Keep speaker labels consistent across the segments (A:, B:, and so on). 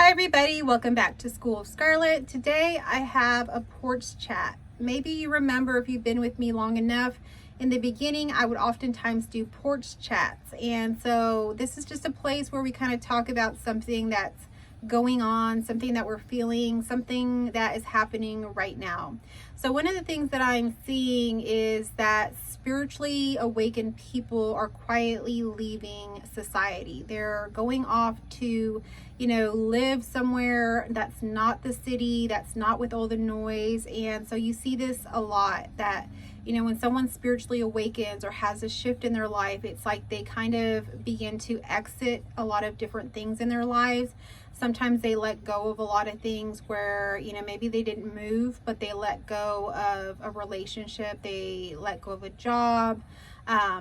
A: Hi everybody, welcome back to School of Scarlett. Today I have a porch chat. Maybe you remember, if you've been with me long enough, in the beginning I would oftentimes do porch chats. And so this is just a place where we kind of talk about something that's going on, something that we're feeling, something that is happening right now. So one of the things that I'm seeing is that spiritually awakened people are quietly leaving society. They're going off to, live somewhere that's not the city, that's not with all the noise. And so you see this a lot, that when someone spiritually awakens or has a shift in their life, it's like they kind of begin to exit a lot of different things in their lives. Sometimes they let go of a lot of things where, maybe they didn't move, but they let go of a relationship, they let go of a job,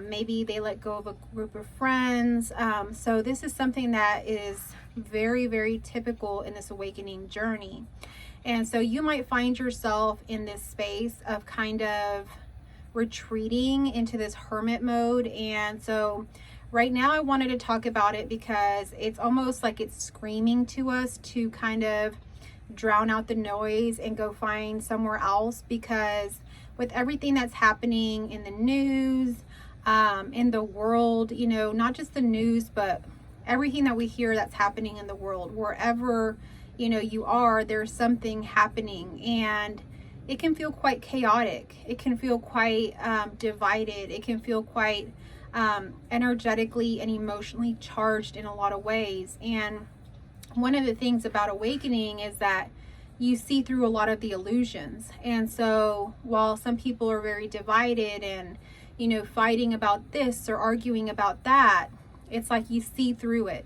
A: maybe they let go of a group of friends. So this is something that is very, very typical in this awakening journey. And so you might find yourself in this space of kind of retreating into this hermit mode. And so right now I wanted to talk about it because it's almost like it's screaming to us to kind of drown out the noise and go find somewhere else, because with everything that's happening in the news, in the world, not just the news, but everything that we hear that's happening in the world, wherever you are, there's something happening, and it can feel quite chaotic. It can feel quite divided. It can feel quite energetically and emotionally charged in a lot of ways. And one of the things about awakening is that you see through a lot of the illusions. And so while some people are very divided and fighting about this or arguing about that, it's like you see through it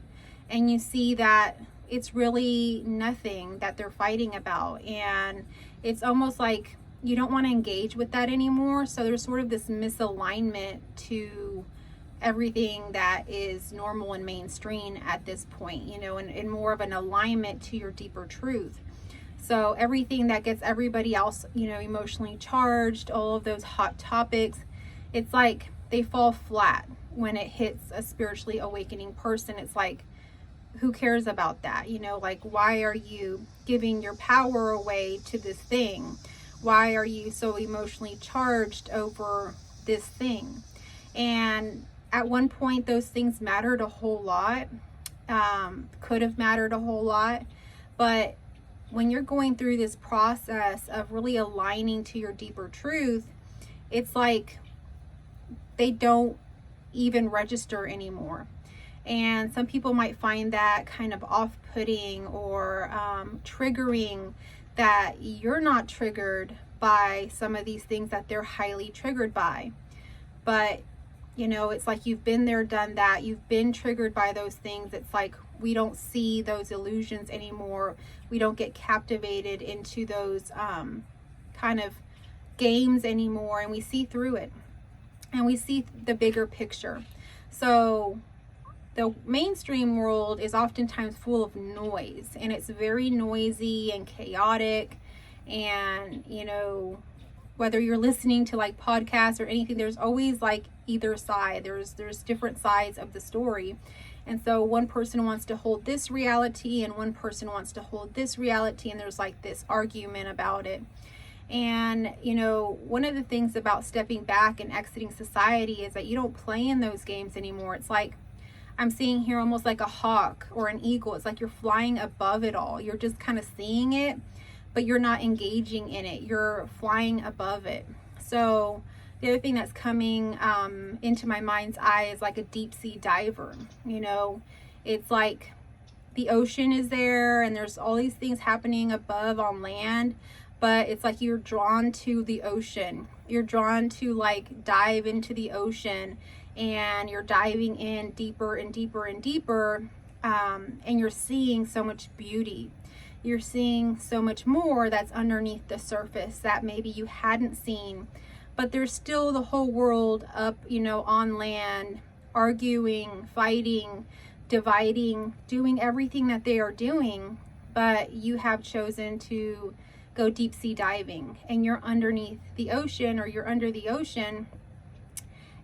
A: and you see that it's really nothing that they're fighting about. And it's almost like you don't want to engage with that anymore. So there's sort of this misalignment to everything that is normal and mainstream at this point, and more of an alignment to your deeper truth. So everything that gets everybody else, emotionally charged, all of those hot topics, it's like they fall flat when it hits a spiritually awakening person. It's like, who cares about that? Like, why are you giving your power away to this thing? Why are you so emotionally charged over this thing? And at one point, those things mattered a whole lot, could have mattered a whole lot. But when you're going through this process of really aligning to your deeper truth, it's like they don't even register anymore. And some people might find that kind of off-putting or triggering, that you're not triggered by some of these things that they're highly triggered by. But it's like you've been there, done that. You've been triggered by those things. It's like we don't see those illusions anymore. We don't get captivated into those kind of games anymore, and we see through it and we see the bigger picture. So the mainstream world is oftentimes full of noise, and it's very noisy and chaotic. And whether you're listening to like podcasts or anything, there's always like either side. There's different sides of the story. And so one person wants to hold this reality and one person wants to hold this reality, and there's like this argument about it. And one of the things about stepping back and exiting society is that you don't play in those games anymore. It's like I'm seeing here almost like a hawk or an eagle. It's like you're flying above it all. You're just kind of seeing it, but you're not engaging in it. You're flying above it. So the other thing that's coming into my mind's eye is like a deep sea diver. It's like the ocean is there and there's all these things happening above on land, but it's like you're drawn to the ocean. You're drawn to like dive into the ocean, and you're diving in deeper and deeper and deeper, and you're seeing so much beauty. You're seeing so much more that's underneath the surface that maybe you hadn't seen. But there's still the whole world up, on land, arguing, fighting, dividing, doing everything that they are doing. But you have chosen to go deep sea diving, and you're underneath the ocean, or you're under the ocean,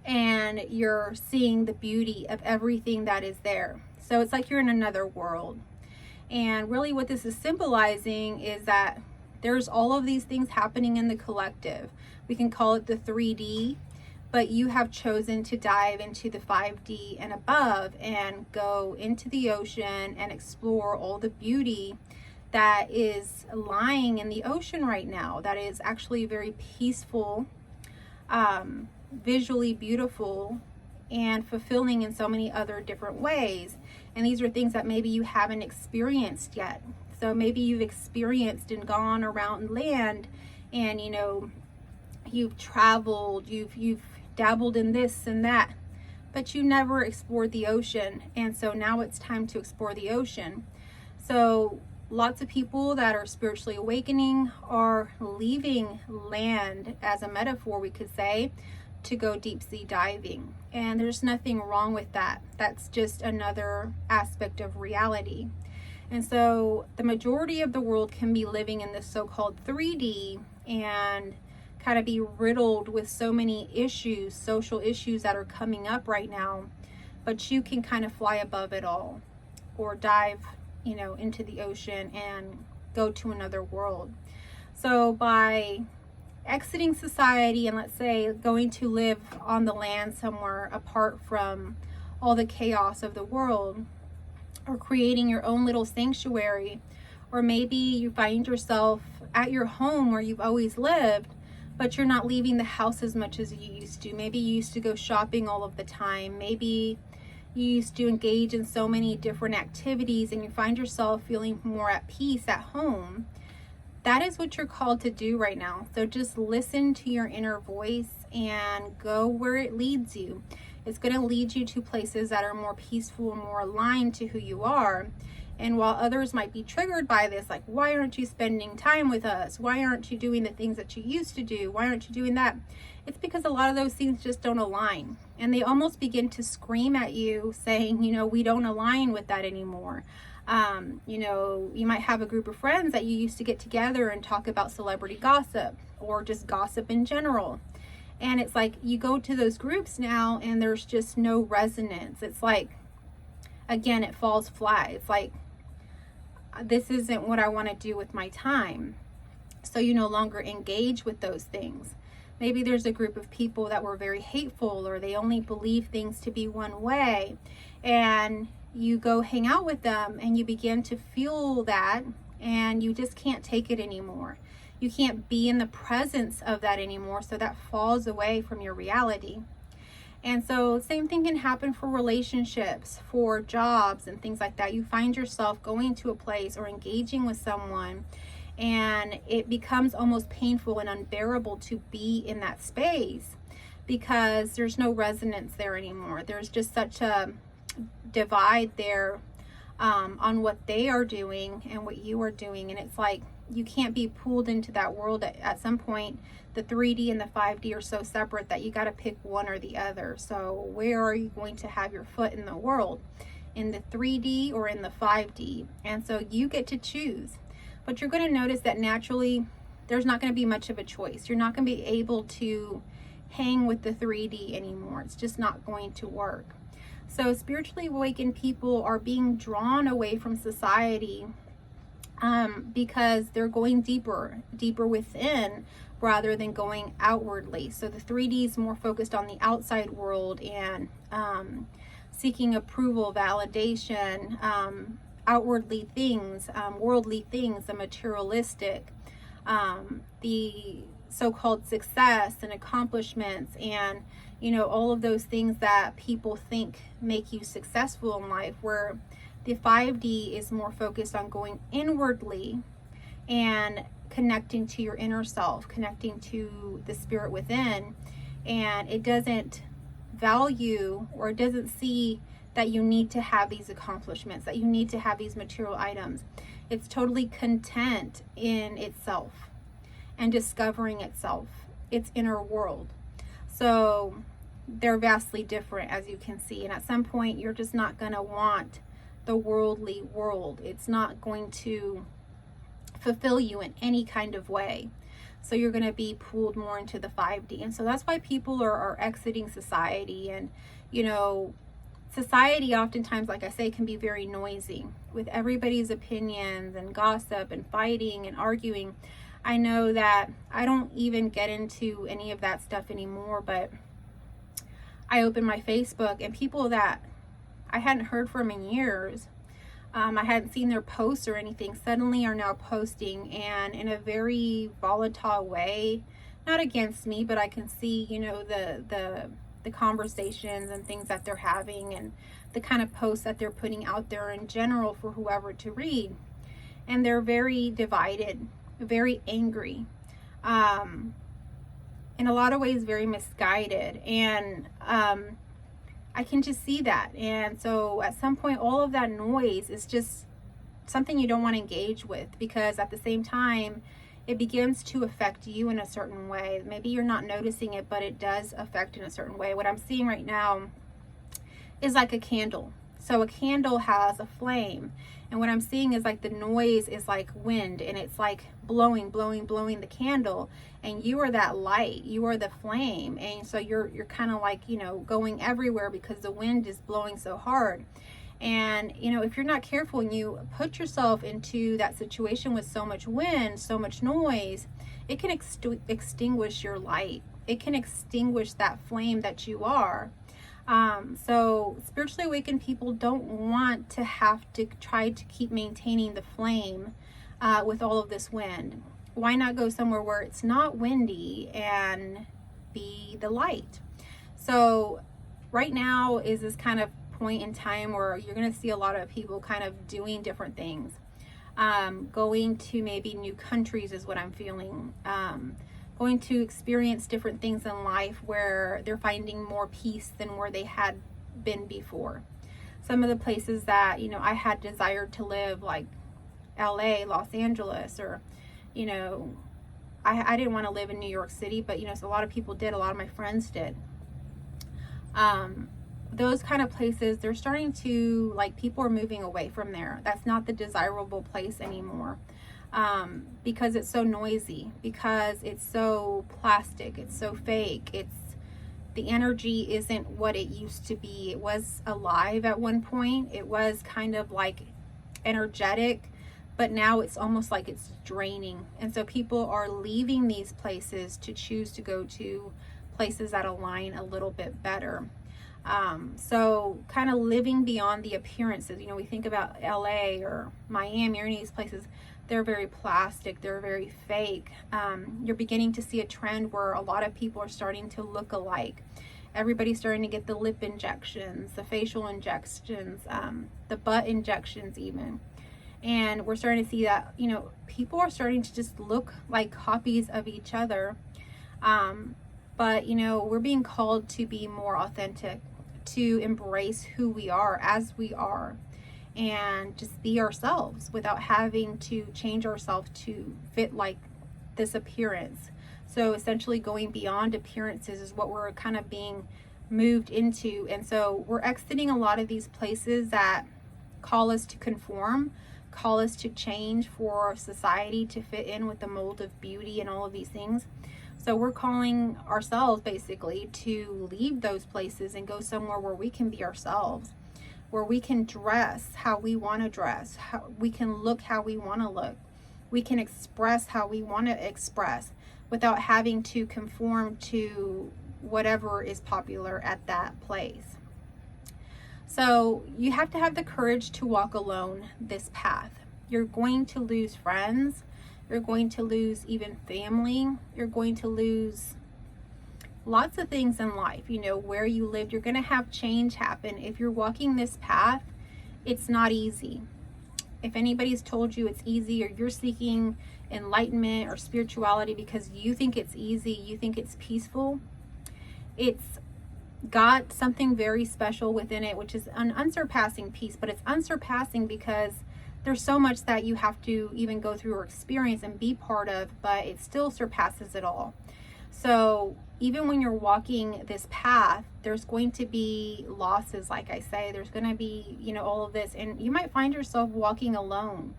A: and you're seeing the beauty of everything that is there. So it's like you're in another world. And really what this is symbolizing is that there's all of these things happening in the collective. We can call it the 3D, but you have chosen to dive into the 5D and above and go into the ocean and explore all the beauty that is lying in the ocean right now. That is actually very peaceful, visually beautiful, and fulfilling in so many other different ways. And these are things that maybe you haven't experienced yet. So maybe you've experienced and gone around land, and you've traveled, you've dabbled in this and that, but you never explored the ocean. And so now it's time to explore the ocean. So lots of people that are spiritually awakening are leaving land, as a metaphor we could say, to go deep sea diving. And there's nothing wrong with that. That's just another aspect of reality. And so the majority of the world can be living in this so-called 3D and kind of be riddled with so many issues, social issues that are coming up right now, but you can kind of fly above it all, or dive, into the ocean and go to another world. So by exiting society and, let's say, going to live on the land somewhere apart from all the chaos of the world, or creating your own little sanctuary, or maybe you find yourself at your home where you've always lived, but you're not leaving the house as much as you used to. Maybe you used to go shopping all of the time. Maybe you used to engage in so many different activities, and you find yourself feeling more at peace at home. That is what you're called to do right now. So just listen to your inner voice and go where it leads you. It's going to lead you to places that are more peaceful and more aligned to who you are. And while others might be triggered by this, like, why aren't you spending time with us? Why aren't you doing the things that you used to do? Why aren't you doing that? It's because a lot of those things just don't align. And they almost begin to scream at you saying, we don't align with that anymore. You might have a group of friends that you used to get together and talk about celebrity gossip, or just gossip in general. And it's like you go to those groups now and there's just no resonance. It's like, again, it falls flat. It's like, this isn't what I want to do with my time. So you no longer engage with those things. Maybe there's a group of people that were very hateful, or they only believe things to be one way. And you go hang out with them and you begin to feel that, and you just can't take it anymore. You can't be in the presence of that anymore, so that falls away from your reality. And so same thing can happen for relationships, for jobs and things like that. You find yourself going to a place or engaging with someone, and it becomes almost painful and unbearable to be in that space because there's no resonance there anymore. There's just such a divide there on what they are doing and what you are doing. And it's like you can't be pulled into that world. At some point, the 3D and the 5D are so separate that you got to pick one or the other. So where are you going to have your foot in the world? In the 3D or in the 5D? And so you get to choose. But you're going to notice that naturally there's not going to be much of a choice. You're not going to be able to hang with the 3D anymore. It's just not going to work. So spiritually awakened people are being drawn away from society because they're going deeper within rather than going outwardly. So the 3D is more focused on the outside world and seeking approval, validation, outwardly things, worldly things, the materialistic, the so-called success and accomplishments, and all of those things that people think make you successful in life, where the 5D is more focused on going inwardly and connecting to your inner self, connecting to the spirit within. And it doesn't value, or it doesn't see that you need to have these accomplishments, that you need to have these material items. It's totally content in itself and discovering itself, its inner world. So they're vastly different, as you can see. And at some point, you're just not going to want the worldly world. It's not going to fulfill you in any kind of way. So you're going to be pulled more into the 5D. And so that's why people are exiting society. And, society oftentimes, like I say, can be very noisy with everybody's opinions and gossip and fighting and arguing. I know that I don't even get into any of that stuff anymore, but I open my Facebook and people that I hadn't heard from in years, I hadn't seen their posts or anything, suddenly are now posting, and in a very volatile way, not against me, but I can see, the conversations and things that they're having and the kind of posts that they're putting out there in general for whoever to read. And they're very divided, very angry, in a lot of ways very misguided, and I can just see that. And so at some point, all of that noise is just something you don't want to engage with, because at the same time it begins to affect you in a certain way. Maybe you're not noticing it, but it does affect in a certain way. What I'm seeing right now is like a candle. So a candle has a flame, and what I'm seeing is like the noise is like wind, and it's like blowing the candle, and you are that light, you are the flame, and so you're kind of like, going everywhere because the wind is blowing so hard. And if you're not careful and you put yourself into that situation with so much wind, so much noise, it can extinguish your light. It can extinguish that flame that you are. So spiritually awakened people don't want to have to try to keep maintaining the flame with all of this wind. Why not go somewhere where it's not windy and be the light? So right now is this kind of point in time where you're going to see a lot of people kind of doing different things. Going to maybe new countries is what I'm feeling. Going to experience different things in life where they're finding more peace than where they had been before. Some of the places that, I had desired to live, like LA, Los Angeles, or, I didn't want to live in New York City, but, so a lot of people did. A lot of my friends did. Those kind of places, they're starting to, people are moving away from there. That's not the desirable place anymore. Because it's so noisy, because it's so plastic, it's so fake, the energy isn't what it used to be. It was alive at one point. It was kind of like energetic, but now it's almost like it's draining. And so people are leaving these places to choose to go to places that align a little bit better. So kind of living beyond the appearances. We think about LA or Miami or any of these places, they're very plastic, they're very fake. You're beginning to see a trend where a lot of people are starting to look alike. Everybody's starting to get the lip injections, the facial injections, the butt injections even. And we're starting to see that, people are starting to just look like copies of each other. But, we're being called to be more authentic, to embrace who we are as we are, and just be ourselves without having to change ourselves to fit like this appearance. So essentially going beyond appearances is what we're kind of being moved into. And so we're exiting a lot of these places that call us to conform, call us to change for society to fit in with the mold of beauty and all of these things. So we're calling ourselves basically to leave those places and go somewhere where we can be ourselves, where we can dress how we want to dress, how we can look how we want to look, we can express how we want to express without having to conform to whatever is popular at that place. So you have to have the courage to walk alone this path. You're going to lose friends. You're going to lose even family. You're going to lose lots of things in life, where you lived. You're going to have change happen. If you're walking this path, it's not easy. If anybody's told you it's easy, or you're seeking enlightenment or spirituality because you think it's easy, you think it's peaceful, it's got something very special within it, which is an unsurpassing peace. But it's unsurpassing because there's so much that you have to even go through or experience and be part of, but it still surpasses it all. So even when you're walking this path, there's going to be losses, like I say. There's going to be, all of this, and you might find yourself walking alone.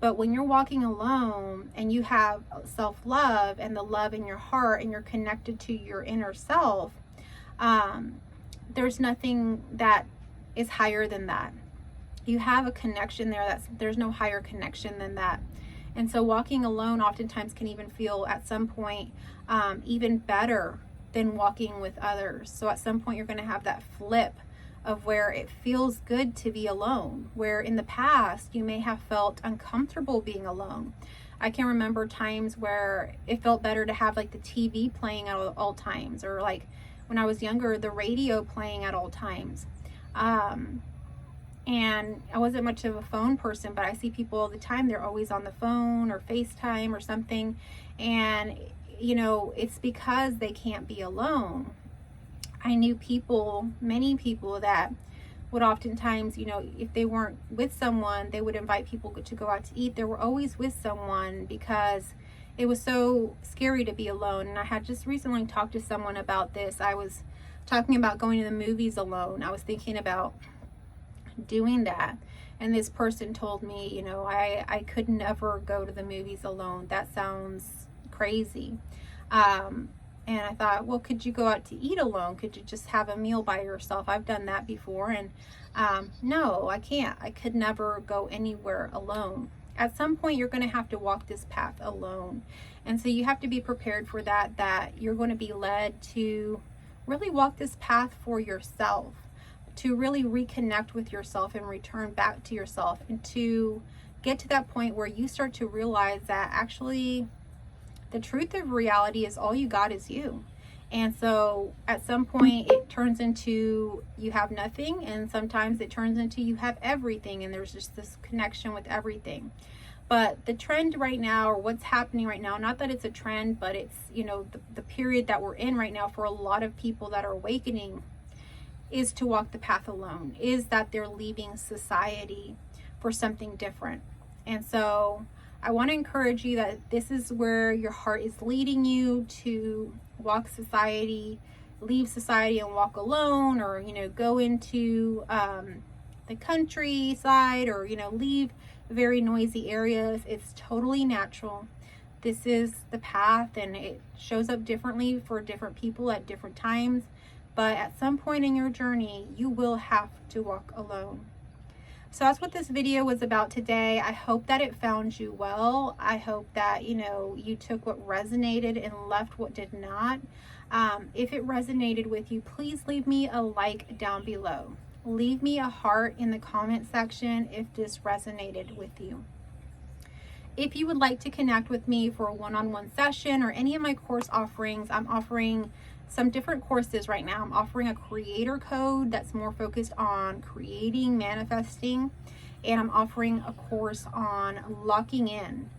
A: But when you're walking alone and you have self-love and the love in your heart, and you're connected to your inner self, there's nothing that is higher than that. You have a connection there. There's no higher connection than that. And so walking alone oftentimes can even feel at some point even better than walking with others. So at some point you're going to have that flip of where it feels good to be alone, where in the past you may have felt uncomfortable being alone. I can remember times where it felt better to have like the TV playing at all times, or like when I was younger, the radio playing at all times. And I wasn't much of a phone person, but I see people all the time, they're always on the phone or FaceTime or something. And, you know, it's because they can't be alone. I knew people, many people that would oftentimes, you know, if they weren't with someone, they would invite people to go out to eat. They were always with someone because it was so scary to be alone. And I had just recently talked to someone about this. I was talking about going to the movies alone. I was thinking about doing that, and this person told me, you know, I could never go to the movies alone. That sounds crazy. And I thought, well, could you go out to eat alone? Could you just have a meal by yourself? I've done that before. And no, I can't. I could never go anywhere alone. At some point, you're going to have to walk this path alone. And so you have to be prepared for that, that you're going to be led to really walk this path for yourself, to really reconnect with yourself and return back to yourself, and to get to that point where you start to realize that actually the truth of reality is all you got is you. And so at some point it turns into you have nothing, and sometimes it turns into you have everything, and there's just this connection with everything. But the trend right now, or what's happening right now, not that it's a trend, but it's, you know, the period that we're in right now for a lot of people that are awakening, is to walk the path alone, is that they're leaving society for something different. And so I want to encourage you that this is where your heart is leading you, to walk society, leave society and walk alone, or, you know, go into the countryside, or, you know, leave very noisy areas. It's totally natural. This is the path, and it shows up differently for different people at different times. But at some point in your journey, you will have to walk alone. So that's what this video was about today. I hope that it found you well. I hope that, you know, you took what resonated and left what did not. If it resonated with you, please leave me a like down below. Leave me a heart in the comment section if this resonated with you. If you would like to connect with me for a one-on-one session or any of my course offerings, I'm offering some different courses right now. I'm offering a creator code that's more focused on creating, manifesting, and I'm offering a course on locking in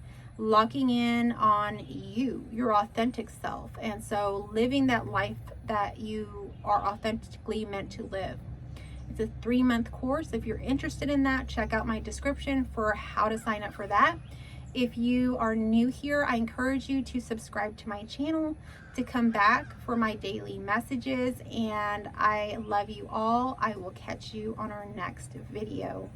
A: on you, your authentic self, and so living that life that you are authentically meant to live. It's a 3-month course. If you're interested in that, check out my description for how to sign up for that. If you are new here, I encourage you to subscribe to my channel, to come back for my daily messages, and I love you all. I will catch you on our next video.